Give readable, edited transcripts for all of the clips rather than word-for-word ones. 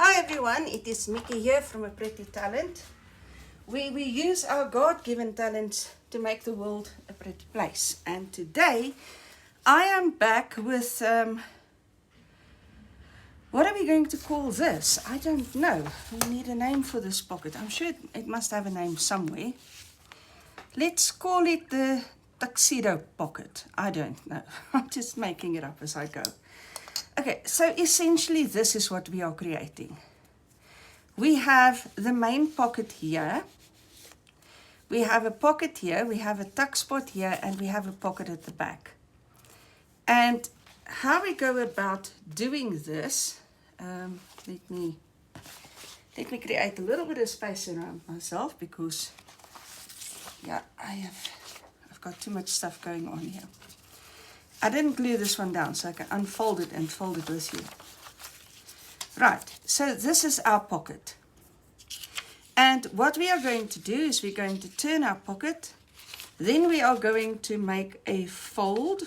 Hi everyone, it is Mickey here from A Pretty Talent. We use our God-given talents to make the world a pretty place. And today I am back with, what are we going to call this? I don't know. We need a name for this pocket. I'm sure it must have a name somewhere. Let's call it the Tuxedo Pocket. I don't know. I'm just making it up as I go. Okay, so essentially this is what we are creating. We have the main pocket here. We have a pocket here, we have a tuck spot here, and we have a pocket at the back. And how we go about doing this, let me create a little bit of space around myself because, yeah, I've got too much stuff going on here. I didn't glue this one down, so I can unfold it and fold it with you. Right, so this is our pocket. And what we are going to do is we're going to turn our pocket. Then we are going to make a fold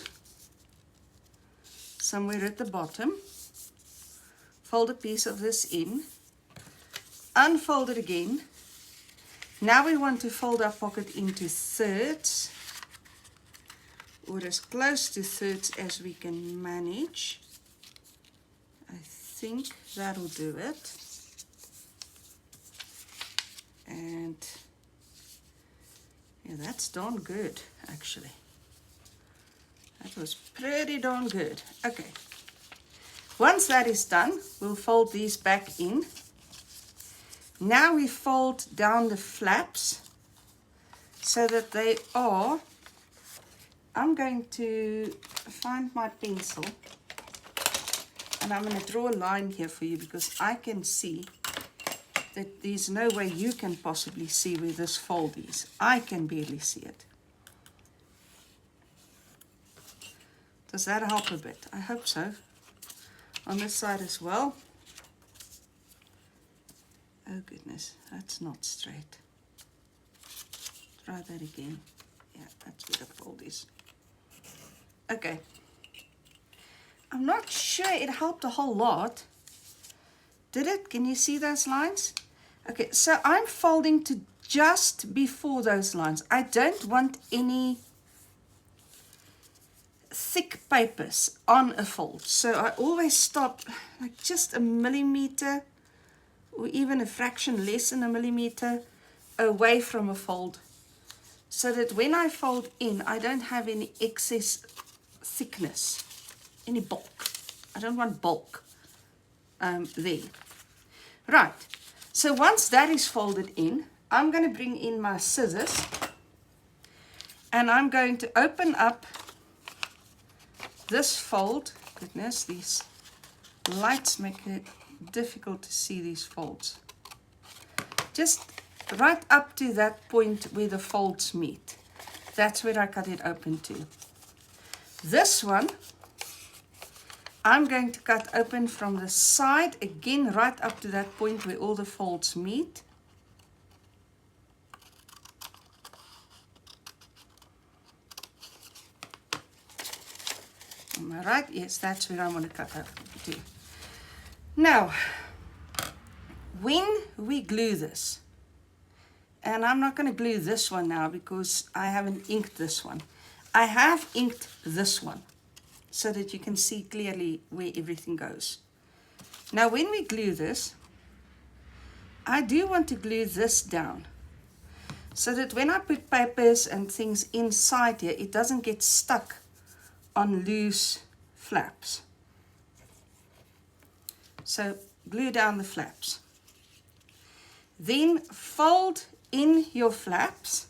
somewhere at the bottom. Fold a piece of this in. Unfold it again. Now we want to fold our pocket into thirds, or as close to thirds as we can manage. I think that'll do it. And yeah, that's darn good, actually. That was pretty darn good. Okay. Once that is done, we'll fold these back in. Now we fold down the flaps so that they are, I'm going to find my pencil and I'm going to draw a line here for you because I can see that there's no way you can possibly see where this fold is. I can barely see it. Does that help a bit? I hope so. On this side as well. Oh goodness, that's not straight. Try that again. Yeah, that's where the fold is. Okay. I'm not sure it helped a whole lot. Did it? Can you see those lines? Okay, so I'm folding to just before those lines. I don't want any thick papers on a fold. So I always stop like just a millimeter or even a fraction less than a millimeter away from a fold. So that when I fold in, I don't have any excess thickness, any bulk. I don't want bulk there. Right, so once that is folded in, I'm going to bring in my scissors and I'm going to open up this fold. Goodness, these lights make it difficult to see these folds. Just right up to that point where the folds meet. That's where I cut it open to. This one, I'm going to cut open from the side, again right up to that point where all the folds meet. Am I right? Yes, that's where I want to cut open to. Now, when we glue this, and I'm not going to glue this one now because I haven't inked this one. I have inked this one, so that you can see clearly where everything goes. Now when we glue this, I do want to glue this down so that when I put papers and things inside here, it doesn't get stuck on loose flaps. So glue down the flaps. Then fold in your flaps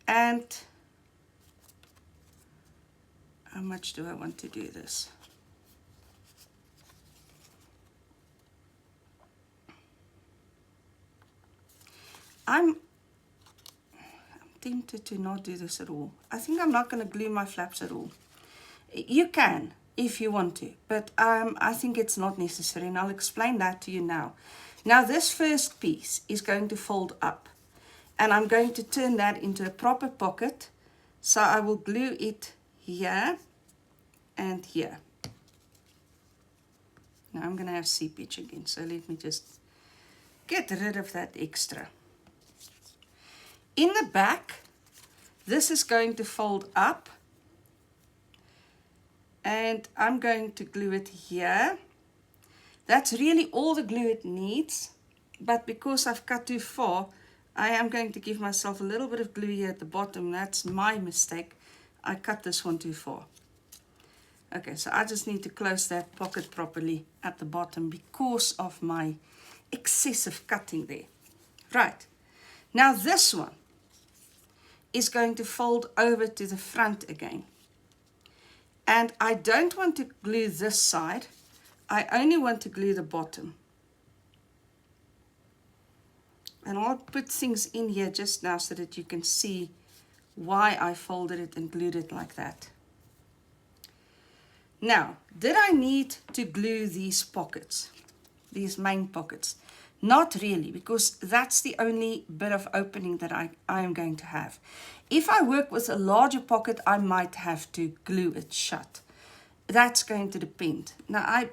and how much do I want to do this? I'm tempted to not do this at all. I think I'm not going to glue my flaps at all. You can if you want to, but I think it's not necessary, and I'll explain that to you now. Now this first piece is going to fold up, and I'm going to turn that into a proper pocket, so I will glue it here and here. Now I'm going to have seepage again, so let me just get rid of that extra. In the back, this is going to fold up, and I'm going to glue it here. That's really all the glue it needs, but because I've cut too far, I am going to give myself a little bit of glue here at the bottom. That's my mistake. I cut this one too far. Okay, so I just need to close that pocket properly at the bottom because of my excessive cutting there. Right, now this one is going to fold over to the front again. And I don't want to glue this side. I only want to glue the bottom. And I'll put things in here just now so that you can see why I folded it and glued it like that. Now, did I need to glue these pockets, these main pockets? Not really, because that's the only bit of opening that I am going to have. If I work with a larger pocket, I might have to glue it shut. That's going to depend. Now, I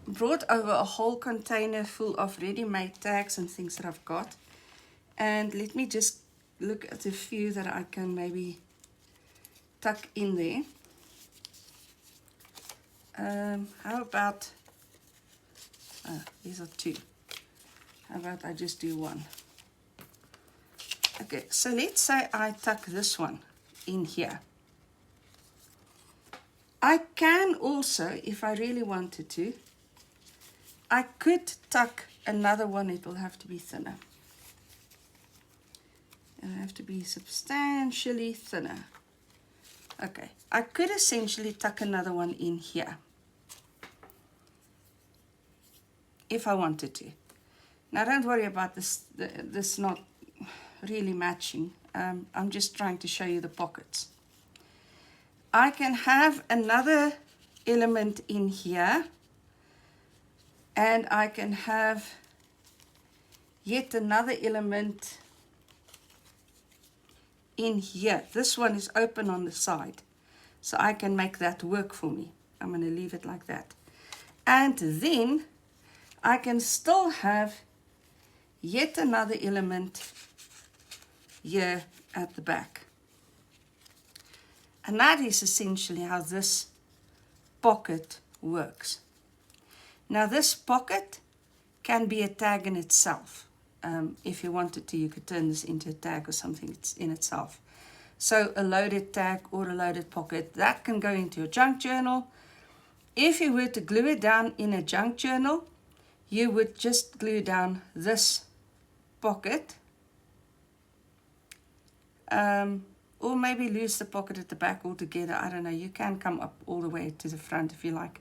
brought over a whole container full of ready-made tags and things that I've got. And let me just look at a few that I can maybe tuck in there. How about, these are two. How about I just do one? Okay, so let's say I tuck this one in here. I can also, if I really wanted to, I could tuck another one. It will have to be thinner. It'll have to be substantially thinner. Okay, I could essentially tuck another one in here if I wanted to. Now don't worry about this not really matching. I'm just trying to show you the pockets. I can have another element in here, and I can have yet another element in here. This one is open on the side, so I can make that work for me. I'm going to leave it like that. And then I can still have yet another element here at the back. And that is essentially how this pocket works. Now this pocket can be a tag in itself. If you wanted to, you could turn this into a tag or something in itself. So a loaded tag or a loaded pocket, that can go into your junk journal. If you were to glue it down in a junk journal, you would just glue down this pocket, or maybe lose the pocket at the back altogether. I don't know. You can come up all the way to the front if you like,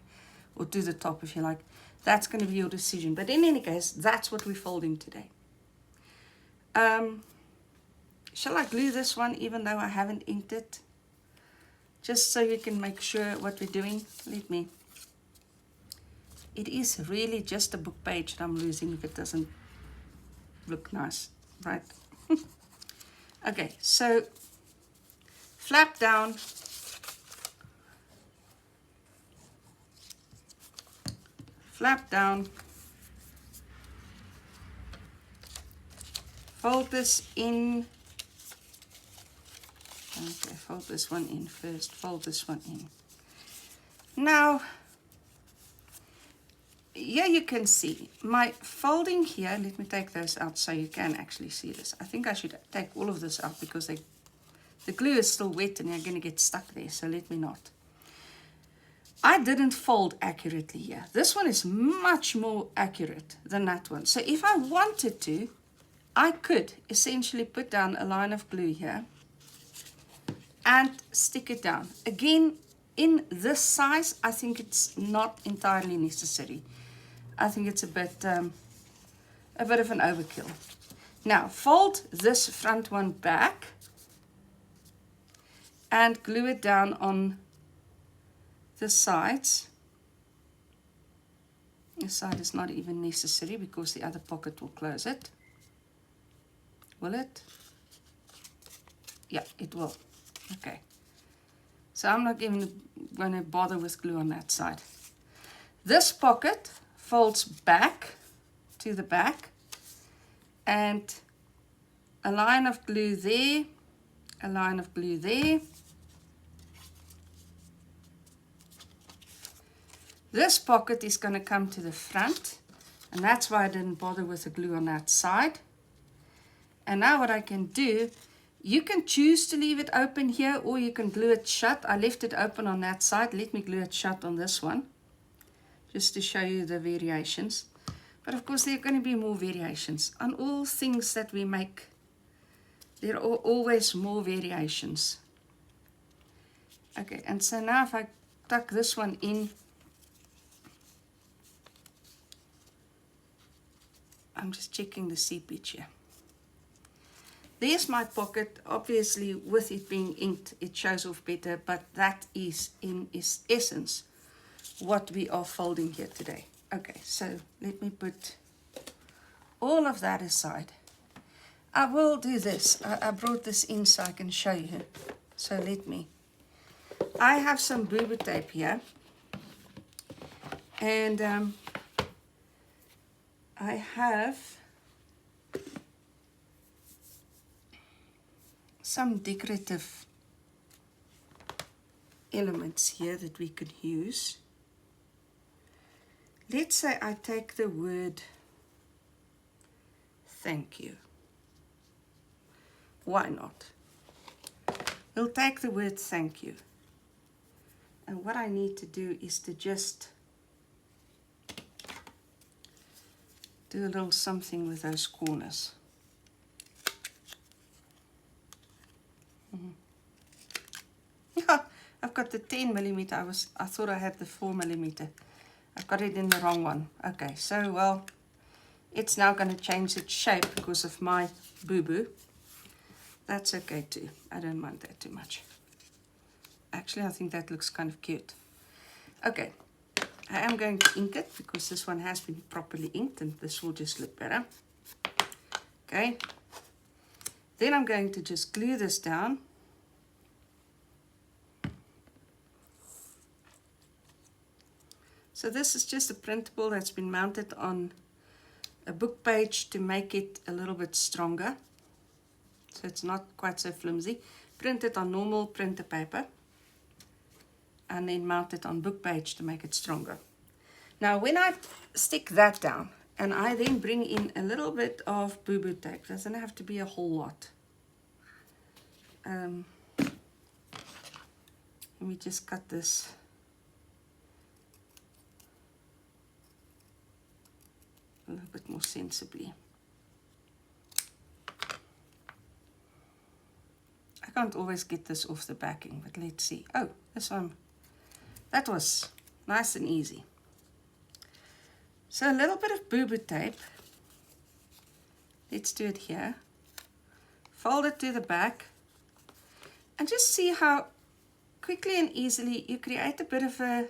or to the top if you like. That's going to be your decision. But in any case, that's what we're folding today. Shall I glue this one even though I haven't inked it? Just so you can make sure what we're doing. Let me. It is really just a book page that I'm losing if it doesn't look nice, right? Okay, so flap down. Flap down. Fold this in. Okay, fold this one in first. Fold this one in. Now, here you can see my folding here. Let me take those out so you can actually see this. I think I should take all of this out because the glue is still wet and you're going to get stuck there. So let me not. I didn't fold accurately here. This one is much more accurate than that one. So if I wanted to, I could essentially put down a line of glue here and stick it down. Again, in this size, I think it's not entirely necessary. I think it's a bit of an overkill. Now, fold this front one back and glue it down on the sides. This side is not even necessary because the other pocket will close it. Will it? Yeah, it will. Okay. So I'm not even going to bother with glue on that side. This pocket, folds back to the back, and a line of glue there, a line of glue there. This pocket is going to come to the front, and that's why I didn't bother with the glue on that side. And now what I can do, you can choose to leave it open here, or you can glue it shut. I left it open on that side. Let me glue it shut on this one, just to show you the variations. But of course, there are going to be more variations. On all things that we make, there are always more variations. Okay, and so now if I tuck this one in, I'm just checking the seepage here. There's my pocket. Obviously, with it being inked, it shows off better, but that is in its essence what we are folding here today. Okay, so let me put all of that aside. I will do this. I brought this in so I can show you. So let me. I have some boo-boo tape here, and I have some decorative elements here that we could use. Let's say I take the word thank you. Why not? We'll take the word thank you. And what I need to do is to just do a little something with those corners. Yeah, I've got the 10mm. I thought I had the 4mm. I've got it in the wrong one. Okay, so well, it's now going to change its shape because of my boo-boo. That's okay too. I don't mind that too much. Actually, I think that looks kind of cute. Okay, I am going to ink it because this one has been properly inked, and this will just look better. Okay, then I'm going to just glue this down. So this is just a printable that's been mounted on a book page to make it a little bit stronger. So it's not quite so flimsy. Print it on normal printer paper, and then mount it on book page to make it stronger. Now when I stick that down, and I then bring in a little bit of boo-boo tape, doesn't have to be a whole lot. Let me just cut this. A little bit more sensibly. I can't always get this off the backing, but let's see. Oh, this one. That was nice and easy. So a little bit of boo-boo tape. Let's do it here. Fold it to the back. And just see how quickly and easily you create a bit of a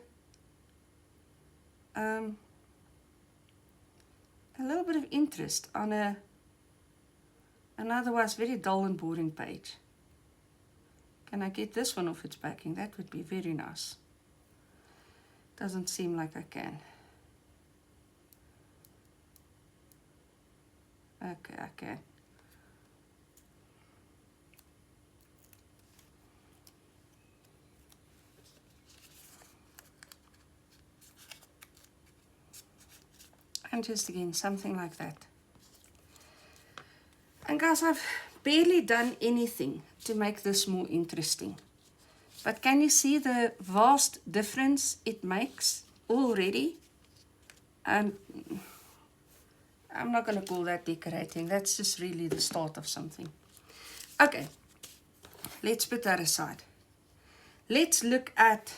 little bit of interest on an otherwise very dull and boring page. Can I get this one off its backing? That would be very nice. Doesn't seem like I can. Okay, I can. And just again, something like that. And guys, I've barely done anything to make this more interesting. But can you see the vast difference it makes already? And I'm not going to call that decorating. That's just really the start of something. Okay, let's put that aside. Let's look at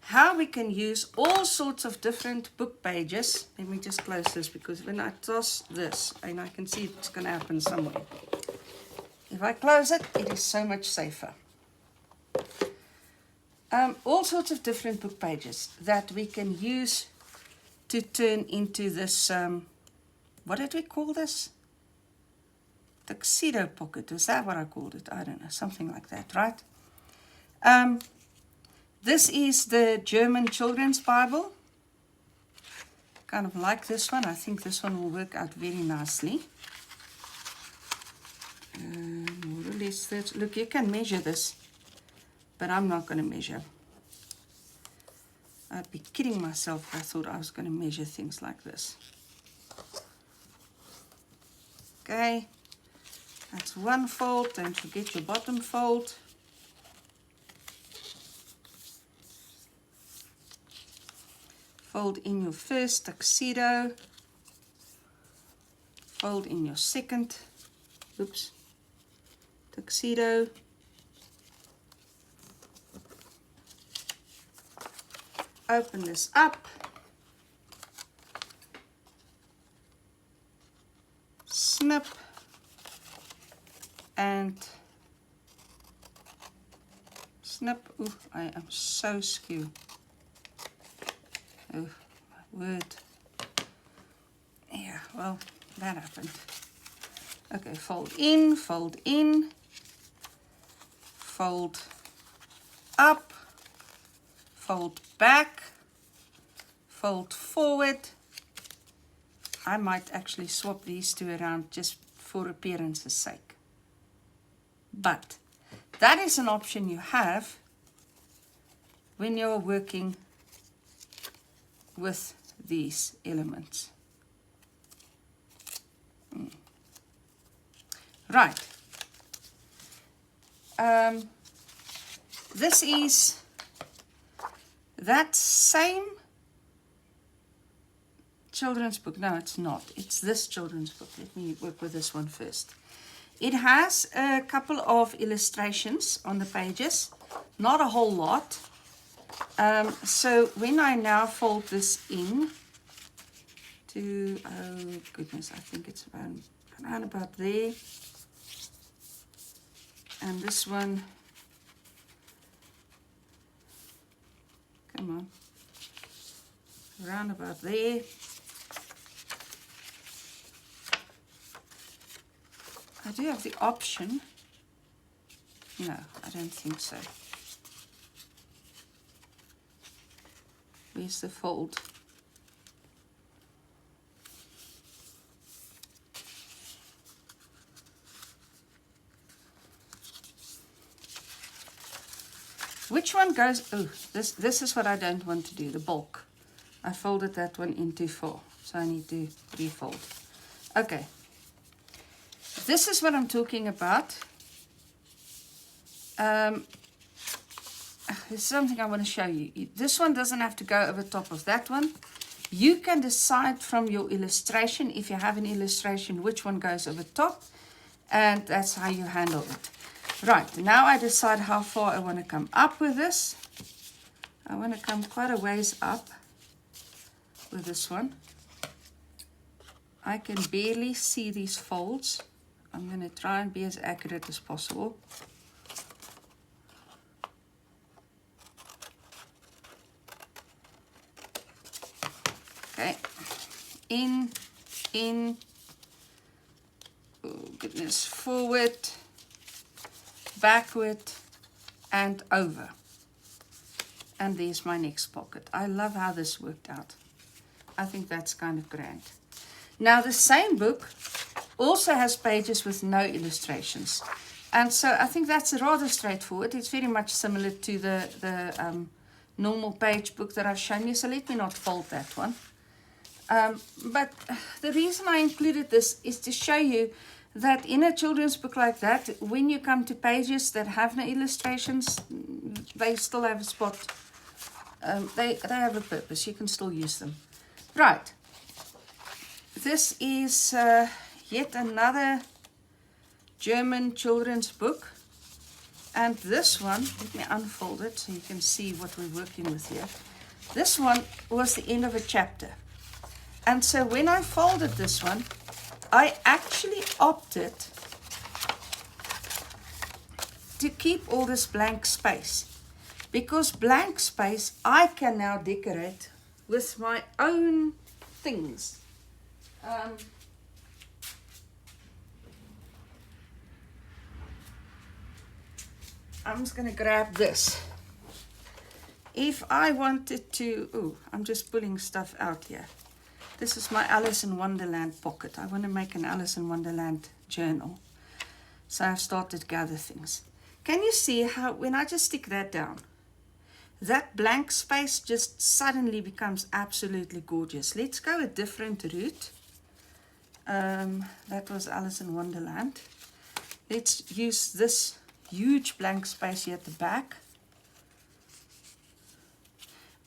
how we can use all sorts of different book pages. Let me just close this, because when I toss this, and I can see it's going to happen somewhere. If I close it, it is so much safer. All sorts of different book pages that we can use to turn into this, what did we call this? Tuxedo pocket. Is that what I called it? I don't know, something like that, right? This is the German Children's Bible. kind of like this one. I think this one will work out very nicely. More or less, look, you can measure this, but I'm not going to measure. I'd be kidding myself if I thought I was going to measure things like this. Okay, that's one fold. Don't forget your bottom fold. Fold in your first tuxedo. Fold in your second, oops, tuxedo. Open this up. Snip. And snip. Ooh, I am so skew. Oh, my word. Yeah, well, that happened. Okay, fold in, fold up, fold back, fold forward. I might actually swap these two around just for appearance's sake. But that is an option you have when you're working with these elements. Right. This is that same children's book. No, it's not. It's this children's book. Let me work with this one first. It has a couple of illustrations on the pages, not a whole lot. So when I now fold this in to, oh goodness, I think it's around about there. And this one, come on, around about there. I do have the option. No, I don't think so. Where's the fold? Which one goes? Oh, this is what I don't want to do, the bulk. I folded that one into 4, so I need to refold. Okay. This is what I'm talking about. There's something I want to show you. This one doesn't have to go over top of that one. You can decide from your illustration, if you have an illustration, which one goes over top, and that's how you handle it. Right, now I decide how far I want to come up with this. I want to come quite a ways up with this one. I can barely see these folds. I'm going to try and be as accurate as possible. Okay, in, oh goodness, forward, backward, and over. And there's my next pocket. I love how this worked out. I think that's kind of grand. Now the same book also has pages with no illustrations. And so I think that's rather straightforward. It's very much similar to the normal page book that I've shown you. So let me not fold that one. But the reason I included this is to show you that in a children's book like that, when you come to pages that have no illustrations, they still have a spot. They have a purpose. You can still use them. Right. This is yet another German children's book. And this one, let me unfold it so you can see what we're working with here. This one was the end of a chapter. And so when I folded this one, I actually opted to keep all this blank space. Because blank space, I can now decorate with my own things. I'm just going to grab this. If I wanted to, oh, I'm just pulling stuff out here. This is my Alice in Wonderland pocket. I want to make an Alice in Wonderland journal. So I've started to gather things. Can you see how when I just stick that down, that blank space just suddenly becomes absolutely gorgeous. Let's go a different route. That was Alice in Wonderland. Let's use this huge blank space here at the back.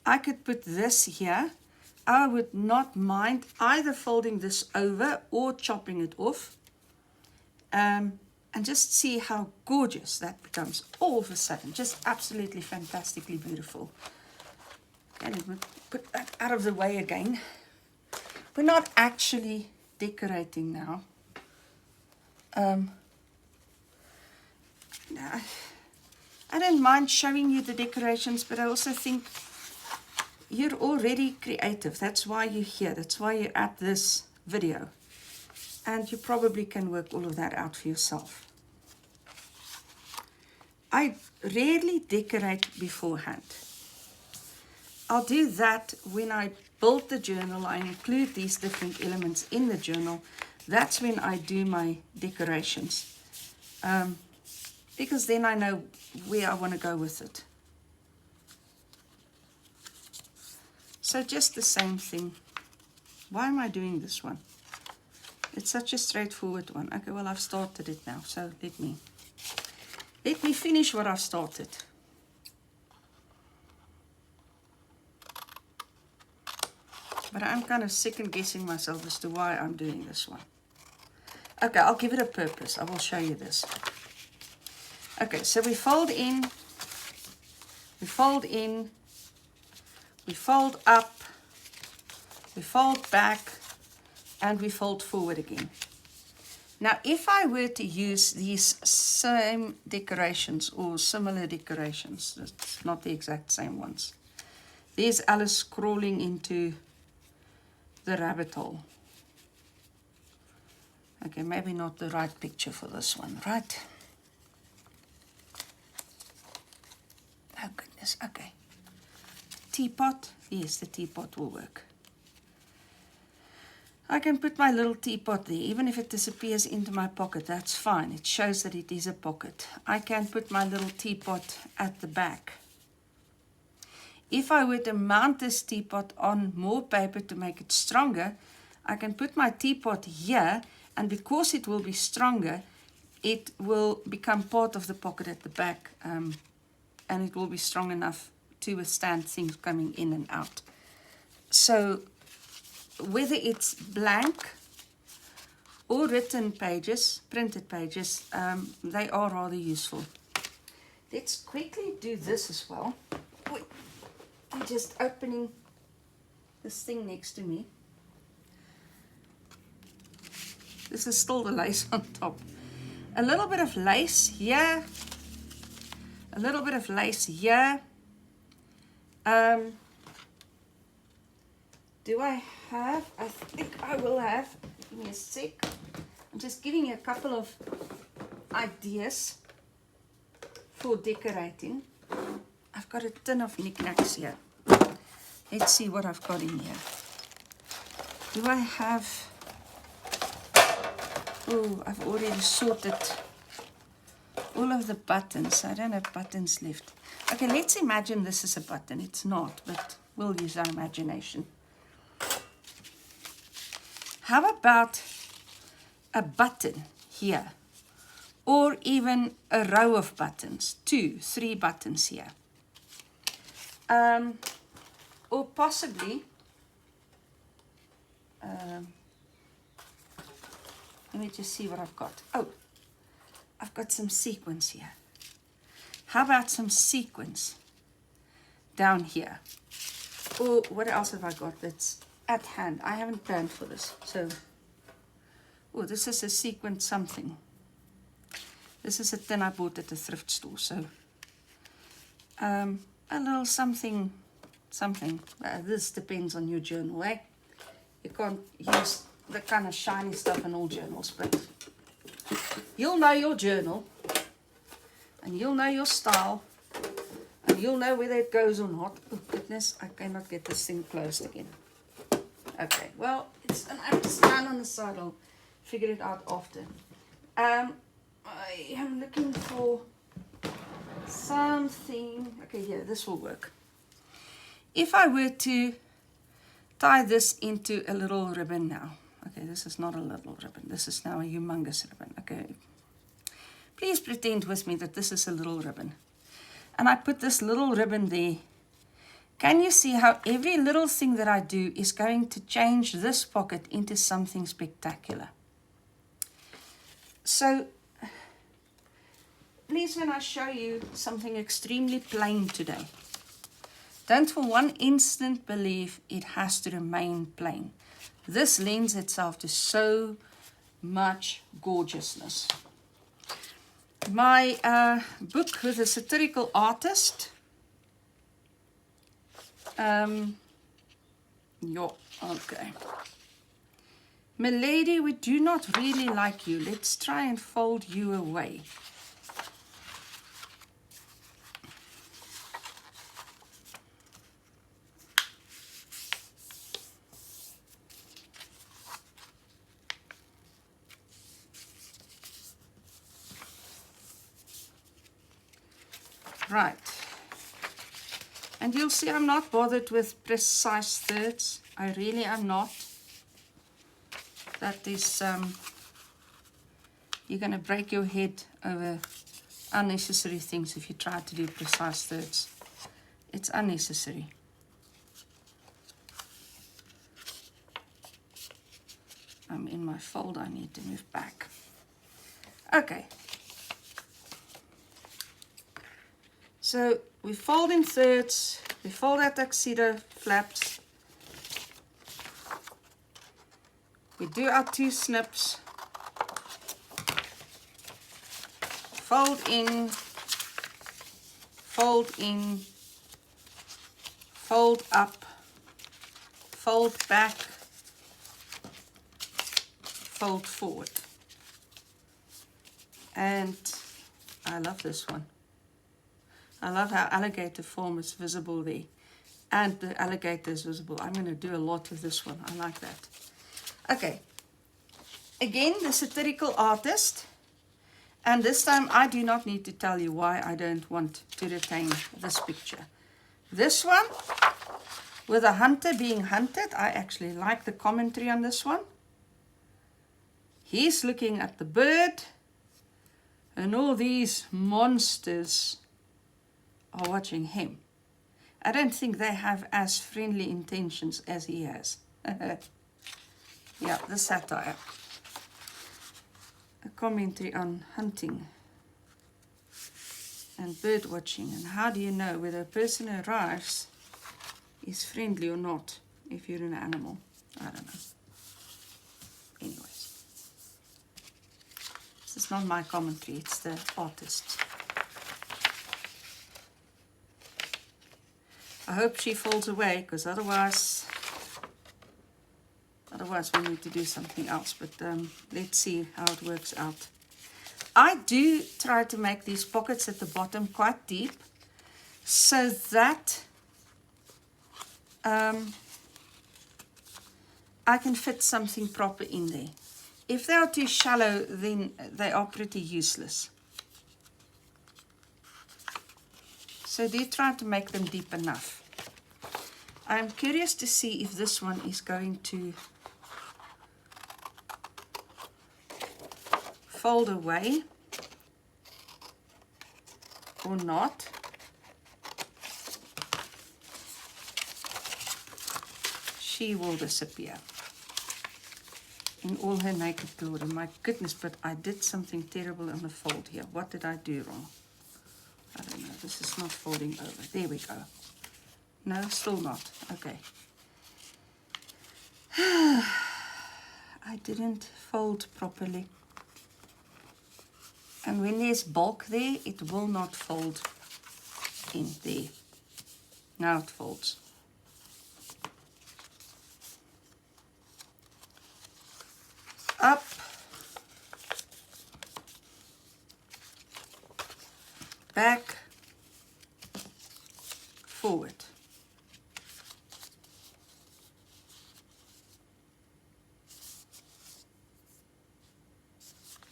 I could put this here. I would not mind either folding this over or chopping it off. And just see how gorgeous that becomes all of a sudden. Just absolutely fantastically beautiful. And we'll put that out of the way again. We're not actually decorating now. I don't mind showing you the decorations, but I also think you're already creative. That's why you're here. That's why you're at this video. And you probably can work all of that out for yourself. I rarely decorate beforehand. I'll do that when I build the journal. I include these different elements in the journal. That's when I do my decorations. Because then I know where I want to go with it. So just the same thing. Why am I doing this one? It's such a straightforward one. Okay, well, I've started it now, so let me finish what I've started. But I'm kind of second guessing myself as to why I'm doing this one. Okay, I'll give it a purpose. I will show you this. Okay, so we fold in, we fold in, we fold up, we fold back, and we fold forward again. Now, if I were to use these same decorations or similar decorations, it's not the exact same ones. There's Alice crawling into the rabbit hole. Okay, maybe not the right picture for this one, right? Oh goodness, okay. Teapot, yes, the teapot will work. I can put my little teapot there, even if it disappears into my pocket, that's fine. It shows that it is a pocket. I can put my little teapot at the back. If I were to mount this teapot on more paper to make it stronger, I can put my teapot here, and because it will be stronger, it will become part of the pocket at the back, and it will be strong enough to withstand things coming in and out. So whether it's blank or written pages, printed pages, they are rather useful. Let's quickly do this as well. I'm just opening this thing next to me. This is still the lace on top. A little bit of lace here. A little bit of lace here. Do I have? I think I will have. Give me a sec. I'm just giving you a couple of ideas for decorating. I've got a tin of knickknacks here. Let's see what I've got in here. Do I have... Oh, I've already sorted all of the buttons. I don't have buttons left. Okay, let's imagine this is a button. It's not, but we'll use our imagination. How about a button here? Or even a row of buttons, 2, 3 buttons here. Or possibly, let me just see what I've got. Oh, I've got some sequins here. How about some sequins down here? Or what else have I got that's at hand? I haven't planned for this. So, oh, this is a sequin something. This is a tin I bought at the thrift store. So, a little something. This depends on your journal, eh? You can't use the kind of shiny stuff in all journals, but you'll know your journal, and you'll know your style, and you'll know whether it goes or not. Oh goodness, I cannot get this thing closed again. Okay, well, it's an empty stand on the side. I'll figure it out after. I am looking for something. Okay, yeah, this will work. If I were to tie this into a little ribbon now. Okay, this is not a little ribbon. This is now a humongous ribbon. Okay, please pretend with me that this is a little ribbon. And I put this little ribbon there. Can you see how every little thing that I do is going to change this pocket into something spectacular? So, please, when I show you something extremely plain today, don't for one instant believe it has to remain plain. This lends itself to so much gorgeousness. My book with a satirical artist. Okay. Milady, we do not really like you. Let's try and fold you away. Right, and you'll see I'm not bothered with precise thirds. I really am not. That is, you're going to break your head over unnecessary things if you try to do precise thirds. It's unnecessary. I'm in my fold, I need to move back. Okay. So we fold in thirds, we fold our tuxedo flaps, we do our 2 snips, fold in, fold up, fold back, fold forward. And I love this one. I love how alligator form is visible there. And the alligator is visible. I'm going to do a lot with this one. I like that. Okay. Again, the satirical artist. And this time I do not need to tell you why I don't want to retain this picture. This one, with a hunter being hunted, I actually like the commentary on this one. He's looking at the bird. And all these monsters are watching him. I don't think they have as friendly intentions as he has. Yeah, the satire. A commentary on hunting and bird watching. And how do you know whether a person who arrives is friendly or not if you're an animal? I don't know. Anyways. This is not my commentary, it's the artist's. I hope she falls away, because otherwise we need to do something else. But let's see how it works out. I do try to make these pockets at the bottom quite deep, so that I can fit something proper in there. If they are too shallow, then they are pretty useless. So do try to make them deep enough. I'm curious to see if this one is going to fold away or not. She will disappear in all her naked glory. My goodness, but I did something terrible on the fold here. What did I do wrong? I don't know. This is not folding over. There we go. No, still not. Okay. I didn't fold properly. And when there's bulk there, it will not fold in there. Now it folds. Up. Back. Forward.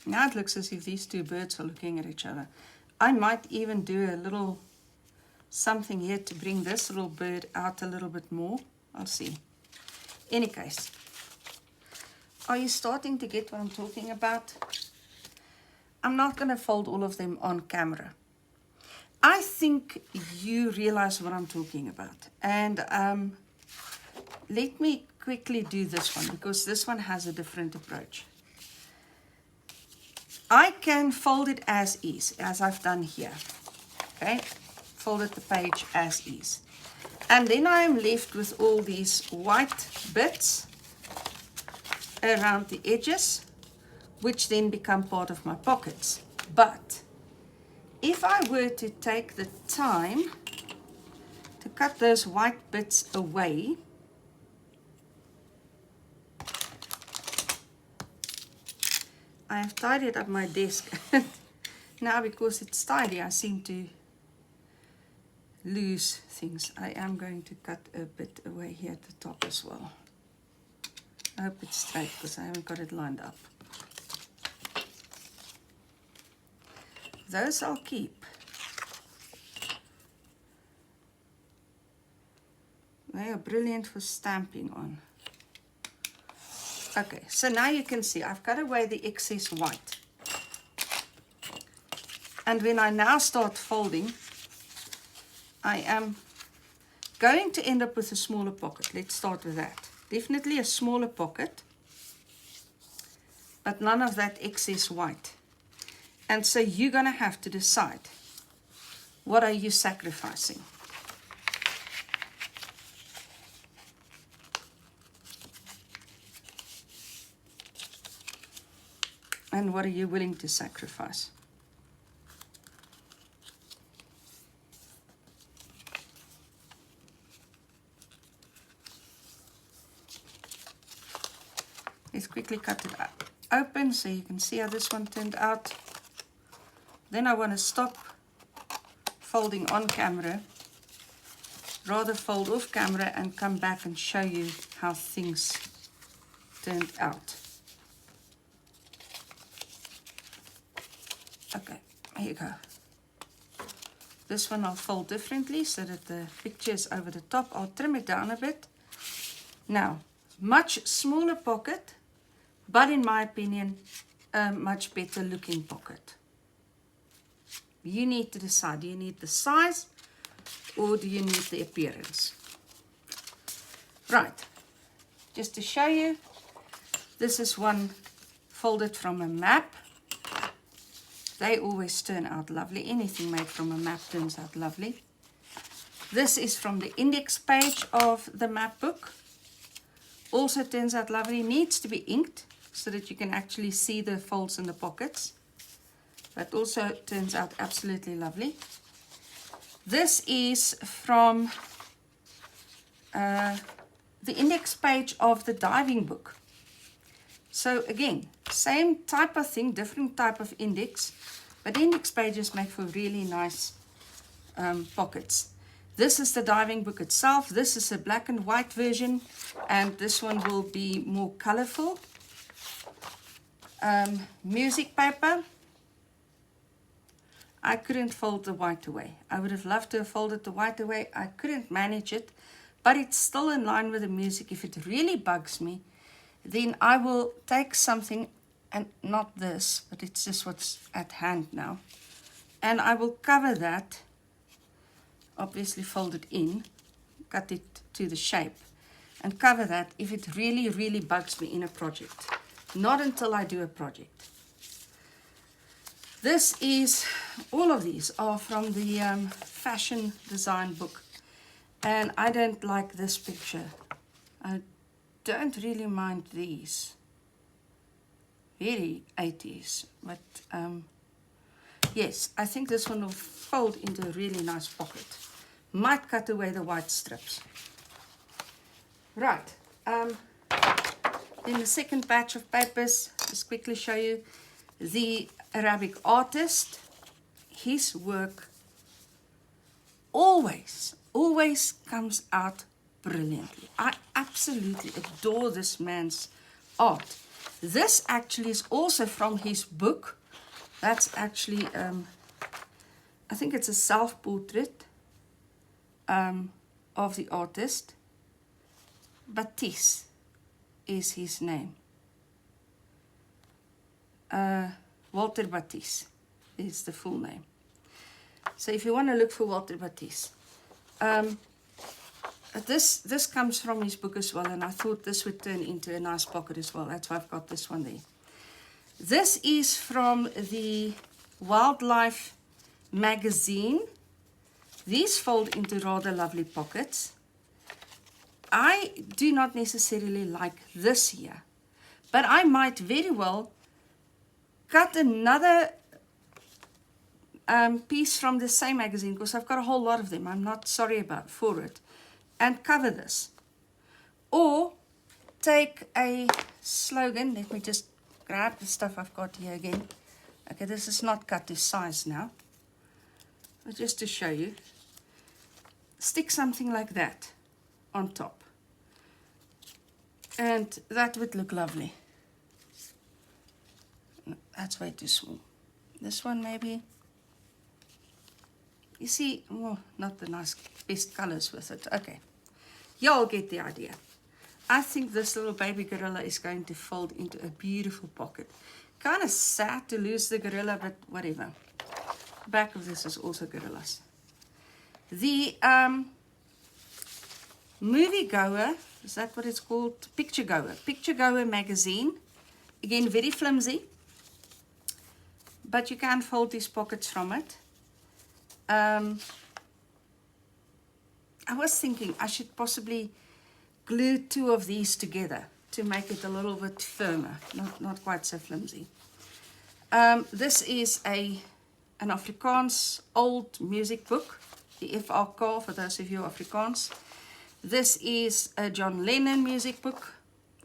Now it looks as if these two birds are looking at each other. I might even do a little something here to bring this little bird out a little bit more. I'll see. Any case, are you starting to get what I'm talking about? I'm not going to fold all of them on camera. I think you realize what I'm talking about. And let me quickly do this one, because this one has a different approach. I can fold it as is, as I've done here. Okay, folded the page as is. And then I am left with all these white bits around the edges, which then become part of my pockets. But if I were to take the time to cut those white bits away, I have tidied up my desk. Now because it's tidy, I seem to lose things. I am going to cut a bit away here at the top as well. I hope it's straight because I haven't got it lined up. Those I'll keep. They are brilliant for stamping on. Okay, so now you can see I've cut away the excess white. And when I now start folding, I am going to end up with a smaller pocket. Let's start with that. Definitely a smaller pocket, but none of that excess white. And so you're going to have to decide, what are you sacrificing? And what are you willing to sacrifice? Let's quickly cut it open so you can see how this one turned out. Then I want to stop folding on camera, rather fold off camera and come back and show you how things turned out. Okay, here you go. This one I'll fold differently so that the picture is over the top. I'll trim it down a bit. Now, much smaller pocket, but in my opinion, a much better looking pocket. You need to decide, do you need the size or do you need the appearance? Right, just to show you, this is one folded from a map. They always turn out lovely. Anything made from a map turns out lovely. This is from the index page of the map book. Also turns out lovely. Needs to be inked so that you can actually see the folds in the pockets. But also turns out absolutely lovely. This is from the index page of the diving book. So again, same type of thing, different type of index, but index pages make for really nice pockets. This is the diving book itself. This is a black and white version, and this one will be more colorful. Music paper. I couldn't fold the white away. I would have loved to have folded the white away. I couldn't manage it, but it's still in line with the music. If it really bugs me, then I will take something, and not this, but it's just what's at hand now. And I will cover that, obviously fold it in, cut it to the shape, and cover that if it really, really bugs me in a project. Not until I do a project. This is, all of these are from the fashion design book. And I don't like this picture. I don't really mind these. Very 80s. But yes, I think this one will fold into a really nice pocket. Might cut away the white strips. Right. Then the second batch of papers, just quickly show you the Arabic artist. His work always comes out brilliantly. I absolutely adore this man's art. This actually is also from his book. That's actually, I think it's a self-portrait of the artist. Batiste is his name. Walter Batiste is the full name. So if you want to look for Walter Batiste, this comes from his book as well, and I thought this would turn into a nice pocket as well. That's why I've got this one there. This is from the Wildlife magazine. These fold into rather lovely pockets. I do not necessarily like this here, but I might very well cut another piece from the same magazine, because I've got a whole lot of them. I'm not sorry for it. And cover this. Or take a slogan. Let me just grab the stuff I've got here again. Okay, this is not cut to size now. But just to show you. Stick something like that on top. And that would look lovely. That's way too small. This one maybe. You see, oh, not the nice best colors with it. Okay, y'all get the idea. I think this little baby gorilla is going to fold into a beautiful pocket. Kind of sad to lose the gorilla, but whatever. Back of this is also gorillas. The moviegoer, is that what it's called? Picturegoer magazine. Again, very flimsy, but you can fold these pockets from it. I was thinking I should possibly glue two of these together to make it a little bit firmer, not quite so flimsy. This is an Afrikaans old music book, the FRK for those of you Afrikaans. This is a John Lennon music book.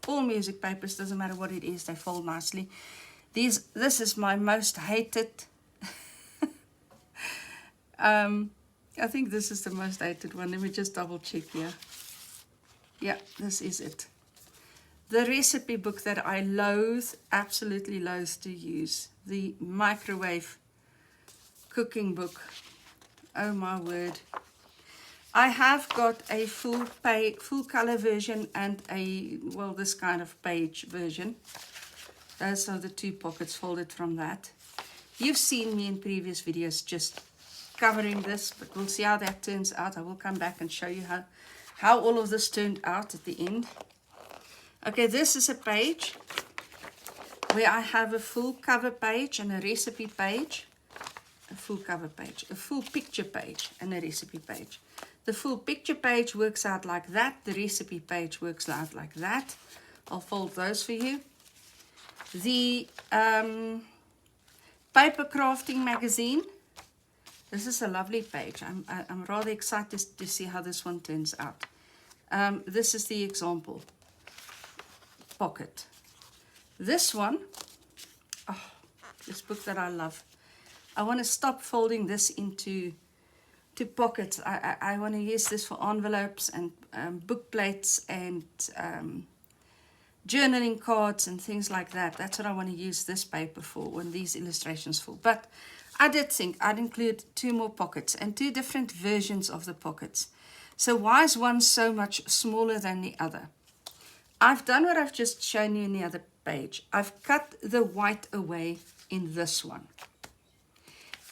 All music papers, doesn't matter what it is, they fold nicely. This is my most hated. I think this is the most hated one. Let me just double check here. Yeah, this is it. The recipe book that I loathe, absolutely loathe to use. The microwave cooking book. Oh my word. I have got a full color version and a, well, this kind of page version. Those are the two pockets folded from that. You've seen me in previous videos just covering this, but we'll see how that turns out. I will come back and show you how all of this turned out at the end. Okay, this is a page where I have a full cover page and a recipe page. A full cover page, a full picture page and a recipe page. The full picture page works out like that. The recipe page works out like that. I'll fold those for you. The paper crafting magazine. This is a lovely page. I'm rather excited to see how this one turns out. This is the example pocket. This one, oh, this book that I love. I want to stop folding this into pockets. I want to use this for envelopes and book plates and journaling cards and things like that. That's what I want to use this paper for when these illustrations for. But I did think I'd include two more pockets and two different versions of the pockets. So why is one so much smaller than the other? I've done what I've just shown you in the other page. I've cut the white away in this one.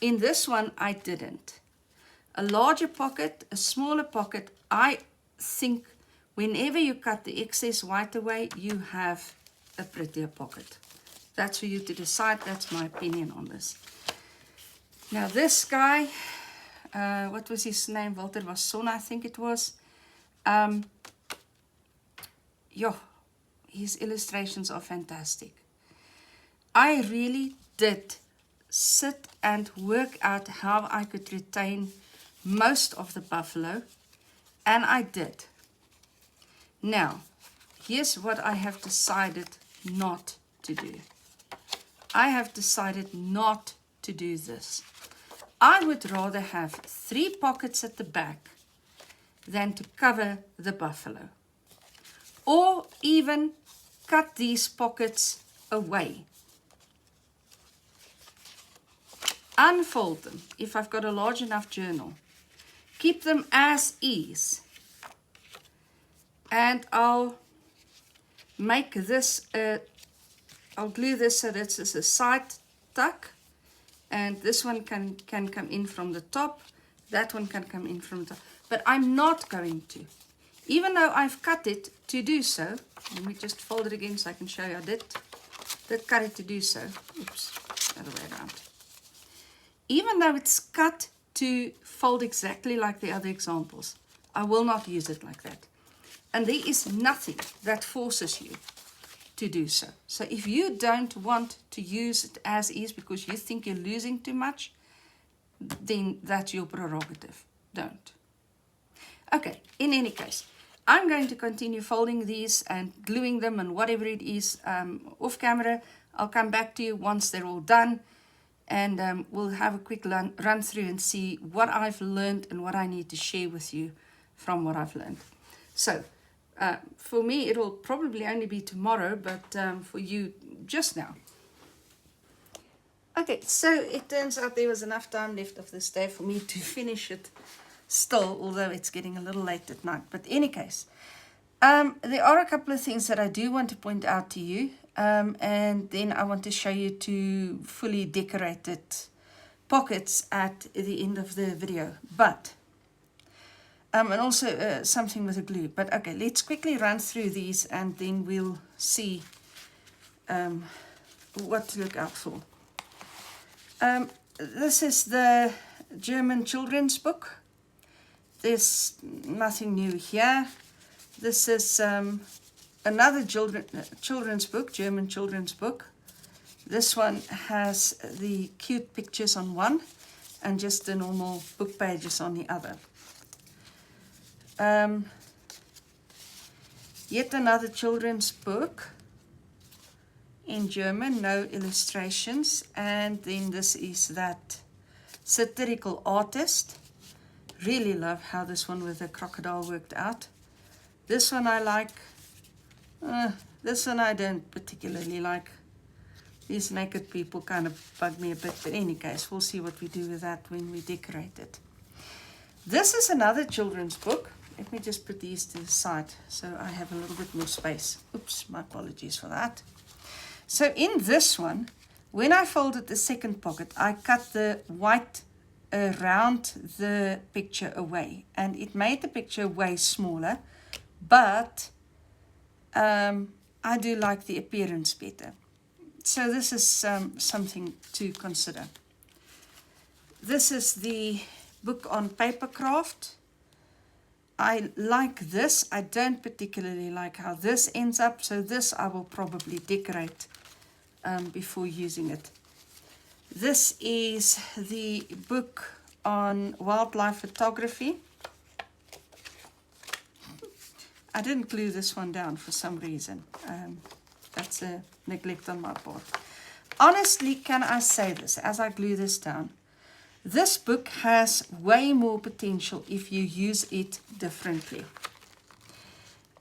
In this one, I didn't. A larger pocket, a smaller pocket, I think whenever you cut the excess white away, you have a prettier pocket. That's for you to decide. That's my opinion on this. Now this guy, what was his name? Walter Vasson, I think it was. His illustrations are fantastic. I really did sit and work out how I could retain most of the buffalo, and I did. Now, here's what I have decided not to do. I have decided not to do this. I would rather have 3 pockets at the back than to cover the buffalo. Or even cut these pockets away. Unfold them if I've got a large enough journal. Keep them as is. And I'll make this, I'll glue this so that this is a side tuck. And this one can come in from the top. That one can come in from the top. But I'm not going to. Even though I've cut it to do so. Let me just fold it again so I can show you I did cut it to do so. Oops, other way around. Even though it's cut to fold exactly like the other examples, I will not use it like that. And there is nothing that forces you to do so. So if you don't want to use it as is because you think you're losing too much, then that's your prerogative. Don't. Okay, in any case, I'm going to continue folding these and gluing them and whatever it is off camera. I'll come back to you once they're all done. And we'll have a quick run through and see what I've learned and what I need to share with you from what I've learned. So, for me, it will probably only be tomorrow, but for you, just now. Okay, so it turns out there was enough time left of this day for me to finish it still, although it's getting a little late at night. But in any case, there are a couple of things that I do want to point out to you. And then I want to show you two fully decorated pockets at the end of the video. But, and also something with a glue. But okay, let's quickly run through these and then we'll see what to look out for. This is the German children's book. There's nothing new here. This is another children's book, German children's book. This one has the cute pictures on one and just the normal book pages on the other. Yet another children's book in German, no illustrations. And then this is that satirical artist. Really love how this one with the crocodile worked out. This one I like. This one I don't particularly like. These naked people kind of bug me a bit. But in any case, we'll see what we do with that when we decorate it. This is another children's book. Let me just put these to the side so I have a little bit more space. Oops, my apologies for that. So in this one, when I folded the second pocket, I cut the white around the picture away. And it made the picture way smaller. But I do like the appearance better. So this is something to consider. This is the book on paper craft. I like this. I don't particularly like how this ends up. So this I will probably decorate before using it. This is the book on wildlife photography. I didn't glue this one down for some reason. That's a neglect on my part. Honestly, can I say this as I glue this down? This book has way more potential if you use it differently.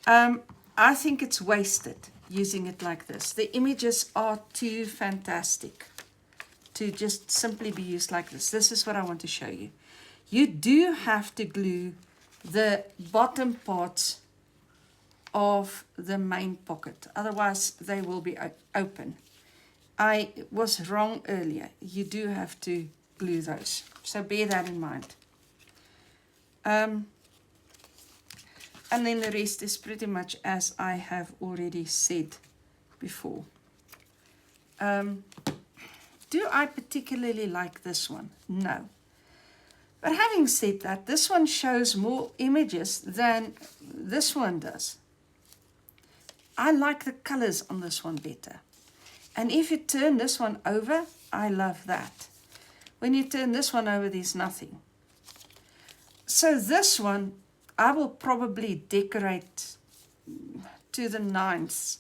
I think it's wasted using it like this. The images are too fantastic to just simply be used like this. This is what I want to show you. You do have to glue the bottom parts of the main pocket, otherwise they will be open. I was wrong earlier. You do have to glue those, so bear that in mind. And then the rest is pretty much as I have already said before. Do I particularly like this one? No. But having said that, this one shows more images than this one does. I like the colors on this one better. And if you turn this one over, I love that. When you turn this one over, there's nothing. So this one, I will probably decorate to the nines.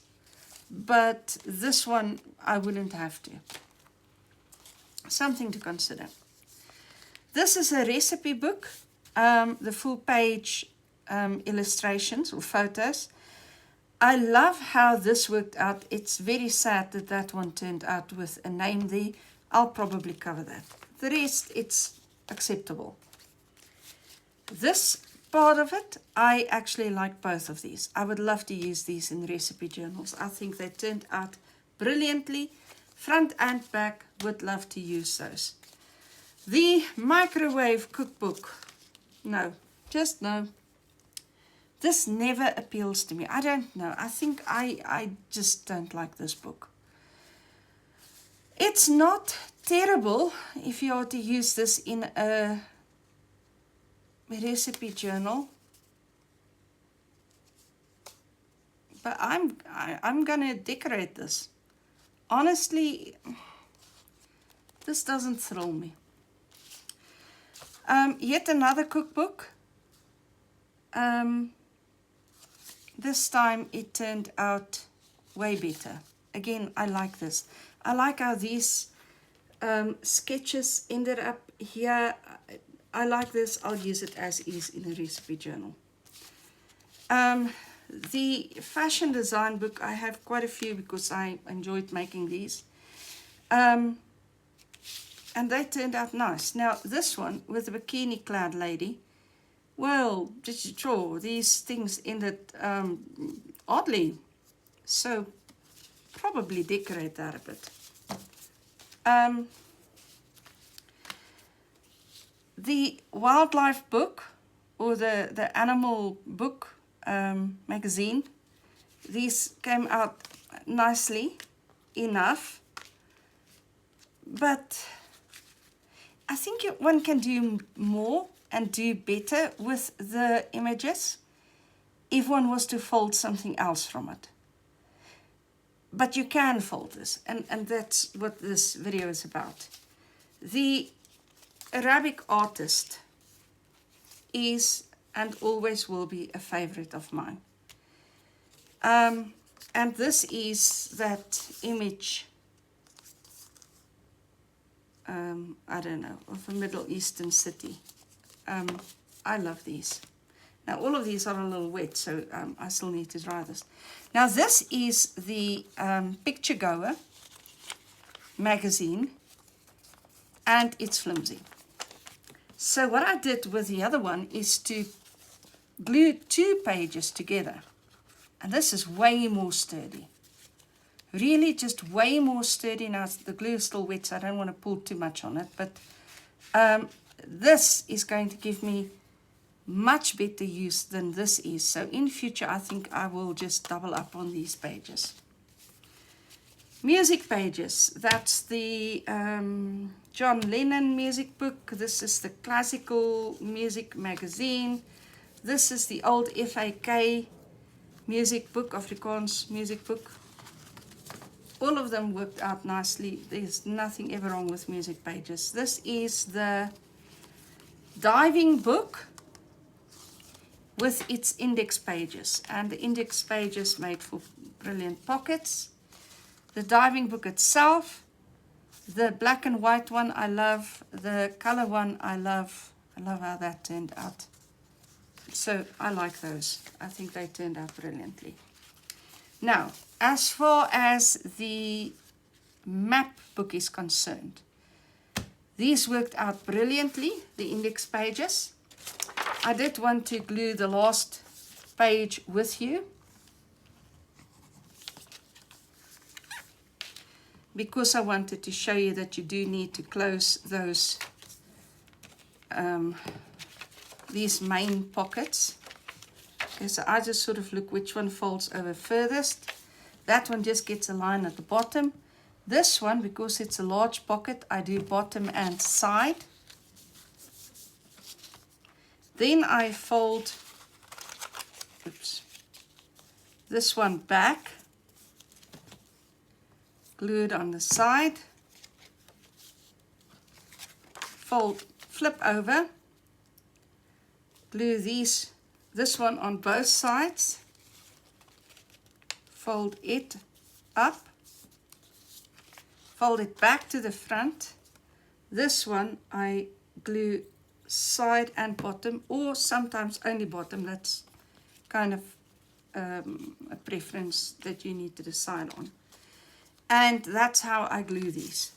But this one, I wouldn't have to. Something to consider. This is a recipe book. The full page illustrations or photos. I love how this worked out. It's very sad that that one turned out with a name there. I'll probably cover that. The rest, it's acceptable. This part of it, I actually like both of these. I would love to use these in recipe journals. I think they turned out brilliantly. Front and back, would love to use those. The microwave cookbook. No, just no. This never appeals to me. I don't know. I think I just don't like this book. It's not terrible if you are to use this in a recipe journal. But I'm gonna decorate this. Honestly, this doesn't thrill me. Yet another cookbook. This time it turned out way better. Again, I like this. I like how these sketches ended up here. I like this. I'll use it as is in a recipe journal. The fashion design book, I have quite a few because I enjoyed making these. And they turned out nice. Now, this one with the bikini clad lady, well, did you draw? These things ended oddly. So, probably decorate that a bit. The wildlife book, or the animal book magazine, these came out nicely enough, but I think one can do more and do better with the images if one was to fold something else from it. But you can fold this, and that's what this video is about. The Arabic artist is and always will be a favorite of mine. And this is that image, I don't know, of a Middle Eastern city. I love these. Now all of these are a little wet, so I still need to dry this. Now this is the Picture Goer magazine, and it's flimsy. So what I did with the other one is to glue 2 pages together. And this is way more sturdy. Really just way more sturdy. Now the glue is still wet, so I don't want to pull too much on it. But this is going to give me much better use than this is. So in future, I think I will just double up on these pages. Music pages. That's the John Lennon music book. This is the classical music magazine. This is the old FAK music book, Afrikaans music book. All of them worked out nicely. There's nothing ever wrong with music pages. This is the diving book with its index pages. And the index pages made for brilliant pockets. The diving book itself. The black and white one I love. The color one I love. I love how that turned out. So I like those. I think they turned out brilliantly. Now, as far as the map book is concerned, these worked out brilliantly, the index pages. I did want to glue the last page with you, because I wanted to show you that you do need to close those these main pockets. Okay, so I just sort of look which one folds over furthest. That one just gets a line at the bottom. This one, because it's a large pocket, I do bottom and side. Then I fold, oops, this one back, glue it on the side, fold, flip over, glue this one on both sides, fold it up, fold it back to the front. This one I glue side and bottom, or sometimes only bottom. That's kind of a preference that you need to decide on. And that's how I glue these.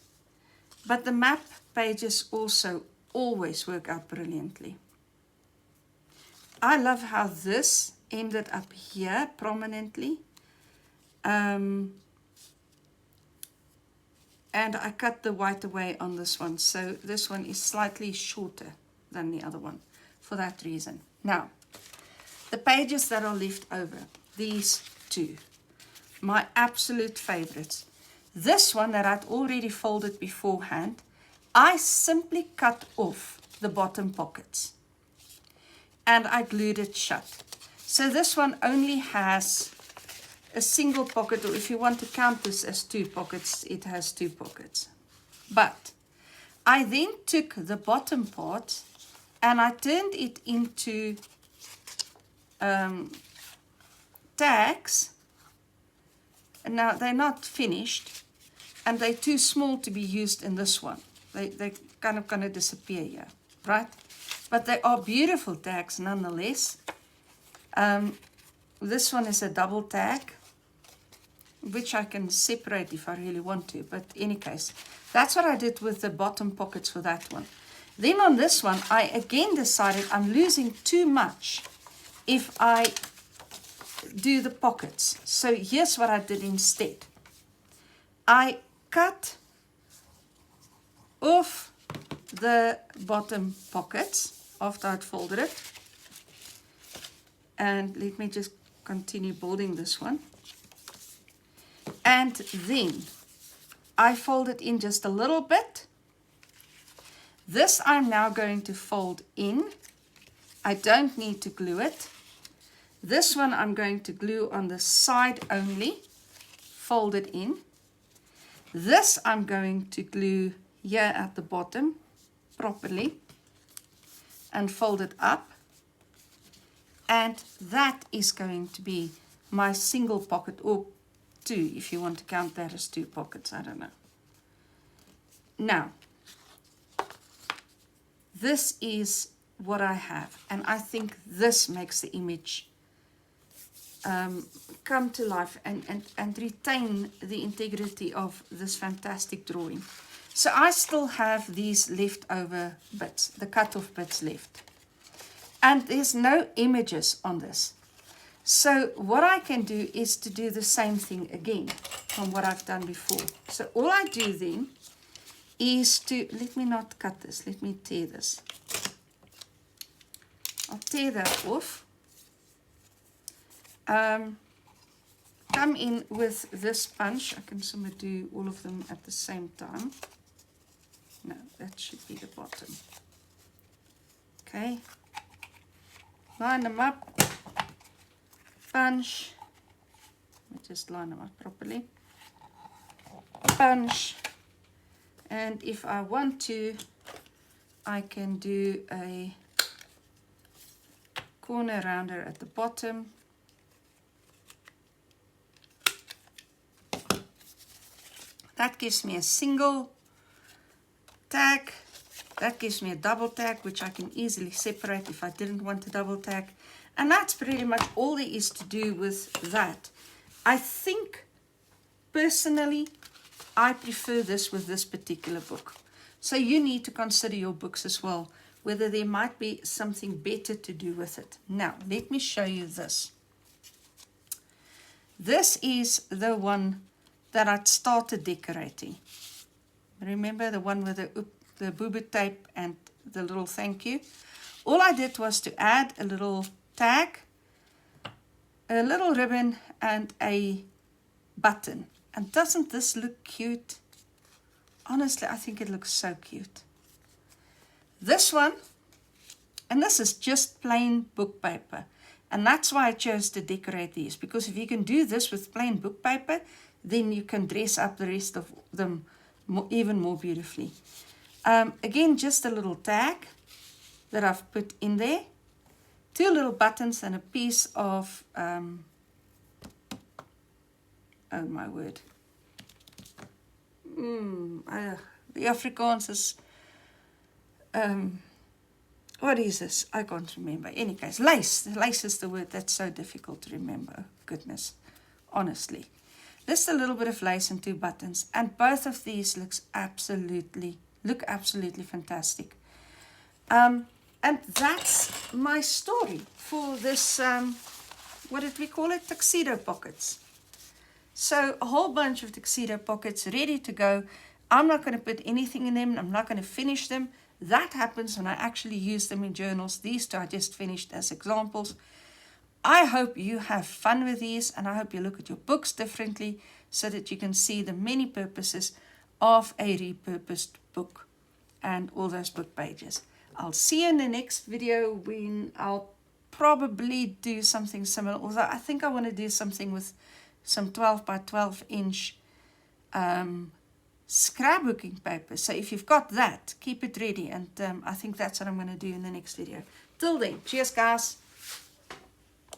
But the map pages also always work out brilliantly. I love how this ended up here prominently. And I cut the white away on this one. So this one is slightly shorter than the other one for that reason. Now, the pages that are left over, these two, my absolute favorites. This one that I'd already folded beforehand, I simply cut off the bottom pockets and I glued it shut. So this one only has a single pocket, or if you want to count this as 2 pockets, it has 2 pockets. But I then took the bottom part and I turned it into tags. And now they're not finished and they're too small to be used in this one. They're kind of going to disappear here, right? But they are beautiful tags nonetheless. This one is a double tag, which I can separate if I really want to. But in any case, that's what I did with the bottom pockets for that one. Then on this one, I again decided I'm losing too much if I do the pockets. So here's what I did instead. I cut off the bottom pockets after I'd folded it. And let me just continue building this one. And then I fold it in just a little bit. This I'm now going to fold in. I don't need to glue it. This one I'm going to glue on the side only, fold it in. This I'm going to glue here at the bottom properly and fold it up. And that is going to be my single pocket, or 2 if you want to count that as 2 pockets, I don't know. Now, this is what I have, and I think this makes the image come to life and retain the integrity of this fantastic drawing. So I still have these leftover bits, the cut-off bits left. And there's no images on this. So what I can do is to do the same thing again from what I've done before. So all I do then is to, let me not cut this, let me tear this. I'll tear that off. Come in with this punch. I can somehow do all of them at the same time. No, that should be the bottom. Okay. Line them up. Punch. Let me just line them up properly. Punch. And if I want to, I can do a corner rounder at the bottom. That gives me a single tag. That gives me a double tag, which I can easily separate if I didn't want a double tag. And that's pretty much all there is to do with that. I think, personally, I prefer this with this particular book. So you need to consider your books as well, whether there might be something better to do with it. Now, let me show you this. This is the one that I'd started decorating. Remember the one with the boo-boo tape and the little thank you? All I did was to add a little tag, a little ribbon, and a button. And doesn't this look cute? Honestly, I think it looks so cute. This one, and this is just plain book paper. And that's why I chose to decorate these, because if you can do this with plain book paper, then you can dress up the rest of them even more beautifully. Again, just a little tag that I've put in there. 2 little buttons and a piece of, oh my word. The Afrikaans is What is this? I can't remember. Any case, lace. Lace is the word that's so difficult to remember. Goodness, honestly. Just a little bit of lace and 2 buttons, and both of these look absolutely fantastic. And that's my story for this, what did we call it? Tuxedo Pockets. So a whole bunch of Tuxedo Pockets ready to go. I'm not going to put anything in them. I'm not going to finish them. That happens when I actually use them in journals. These two I just finished as examples. I hope you have fun with these, and I hope you look at your books differently so that you can see the many purposes of a repurposed book and all those book pages. I'll see you in the next video when I'll probably do something similar, although I think I want to do something with some 12 by 12 inch scrapbooking paper. So if you've got that, keep it ready, and I think that's what I'm going to do in the next video. Till then, cheers guys.